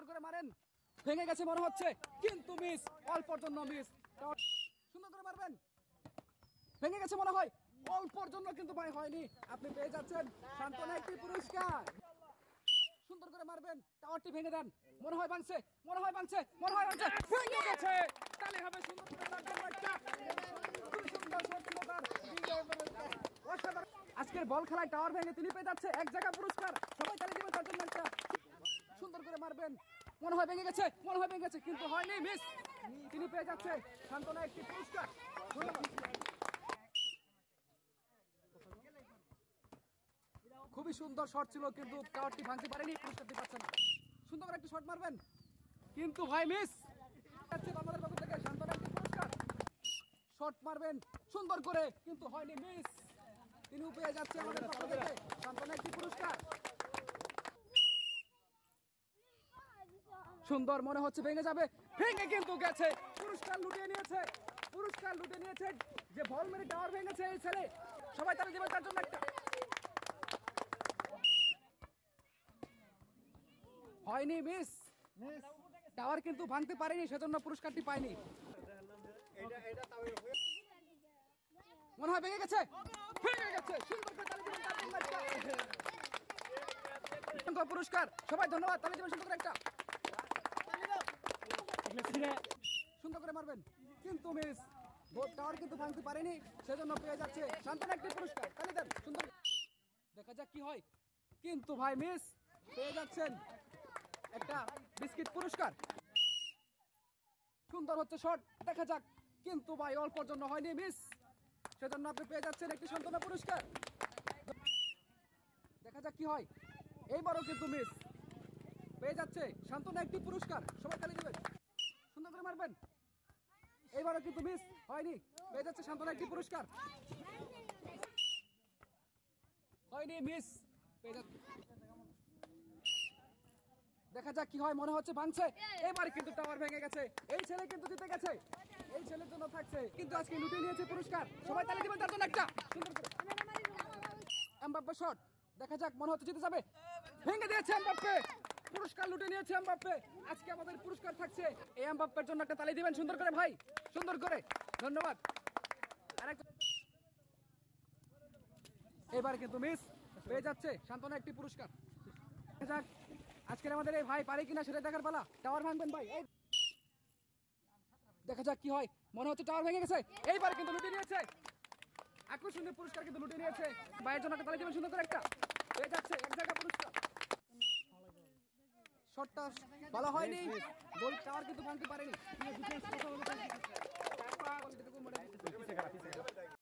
করে মারেন, ভেঙে গেছে মনে হচ্ছে, কিন্তু মিস, অল্পর জন্য মিস। সুন্দর করে মারবেন, ভেঙে গেছে মনে হয়, অল্পর জন্য কিন্তু ভাই হয়নি। আপনি পেয়ে যাচ্ছেন সান্ত্বনা একটি পুরস্কার। সুন্দর করে মারবেন, টাওয়ারটি ভেঙে দেন, মনে হয় ভাঙছে, মনে হয় ভাঙছে, মনে হয় ভাঙছে, ভেঙে গেছে। তাহলে হবে সুন্দর করে আজকের বল খেলায় টাওয়ার ভেঙে তিনি পেয়ে যাচ্ছে 1 জায়গা পুরস্কার। সবাই তালি দিবেন তার জন্য একটা। সুন্দর করে মারবেন, মনে হয় ভেঙে গেছে, মনে হয় ভেঙে গেছে, কিন্তু হয়নি, মিস। তিনি পেয়ে যাচ্ছে সান্ত্বনা একটি পুরস্কার। খুবই সুন্দর শট ছিল, কিন্তু টাওয়ারটি ভাঙতে পারেনি, পুরস্কারটি পাচ্ছেন। সুন্দর করে একটি শট মারবেন, কিন্তু ভাই মিস। আমাদের পক্ষ থেকে সান্ত্বনা একটি পুরস্কার। শট মারবেন সুন্দর করে, কিন্তু হয়নি, মিস। তিনি পেয়ে যাচ্ছে আমাদের পক্ষ থেকে সান্ত্বনা একটি পুরস্কার। সুন্দর, মনে হচ্ছে ভেঙে যাবে, ভেঙে কিন্তু গেছে। পুরস্কার লুটিয়ে নিয়েছে, পুরস্কার লুটিয়ে নিয়েছে। যে বল মেরে টাওয়ার ভেঙেছে এই ছেলে, সবাই তালি দিবেন তার জন্য একটা। হয়নি, মিস। টাওয়ার কিন্তু ভাঙতে পারেনি, সেজন্য পুরস্কারটি পায়নি। মনে হয় ভেঙে গেছে, ভেঙে গেছে। সুন্দর করে তালি দিবেন তার জন্য একটা পুরস্কার। সবাই ধন্যবাদ, তালি দিবেন সুন্দর করে একটা। সুন্দর করে মারবেন, কিন্তু মিস। টাওয়ার কিন্তু ভাঙতে পারেনি, সেজন্য পেয়ে যাচ্ছে সান্ত্বনা একটি পুরস্কার। তালি দেন সুন্দর। দেখা যাক কি হয়, কিন্তু ভাই মিস। পেয়ে যাচ্ছেন একটা বিস্কিট পুরস্কার। সুন্দর হচ্ছে শট, দেখা যাক, কিন্তু ভাই অল্পর জন্য হয়নি, মিস। সেজন্য আপনি পেয়ে যাচ্ছেন একটি সান্ত্বনা পুরস্কার। দেখা যাক কি হয়, এইবারও কিন্তু মিস। পেয়ে যাচ্ছে সান্ত্বনা একটি পুরস্কার। সবাই তালি দিবেন, সুন্দর করে মারবেন, এইবারও কিন্তু মিস, হয়নি। পেয়ে যাচ্ছে সান্ত্বনা একটি পুরস্কার। হয়নি, মিস। পেয়ে যাচ্ছে। দেখা যাক কি হয়, মনে হচ্ছে ভাঙছে। এবারে কিন্তু টাওয়ার ভেঙে গেছে, এই ছেলে কিন্তু জিতে গেছে, এই ছেলের জন্য থাকছে, কিন্তু আজকে লুটিয়ে নিয়েছে পুরস্কার। সবাই তালি দিবেন তার জন্য একটা। সুন্দর করে এমবাপ্পে শট, দেখা যাক, মনে হচ্ছে জিতে যাবে, ভেঙে দিয়েছে এমবাপ্পে। পুরস্কার লুটে নিয়েছে এমবাপ্পে। আজকে আমাদের পুরস্কার থাকছে, এই এমবাপ্পের জন্য একটা তালি দিবেন সুন্দর করে ভাই, সুন্দর করে, ধন্যবাদ। আরেকটা, এবারে কিন্তু মিস। পেয়ে যাচ্ছে সান্ত্বনা একটি পুরস্কার। দেখা যাক আজকের আমাদের এই ভাই পারে কিনা সেটা দেখার পালা। টাওয়ার ভাঙবেন ভাই, দেখা যাক কি হয়, মনে হচ্ছে টাওয়ার ভেঙে গেছে, এইবার কিন্তু লুটে নিয়েছে, আকর্ষণীয় পুরস্কার কিন্তু লুটে নিয়েছে। ভাইয়ের জন্য একটা তালি দিবেন সুন্দর করে একটা। পেয়ে যাচ্ছে 1 জায়গা পুরস্কার। শটটা ভালো হয়নি, গোল টাওয়ার কিন্তু ভাঙতে পারেনি।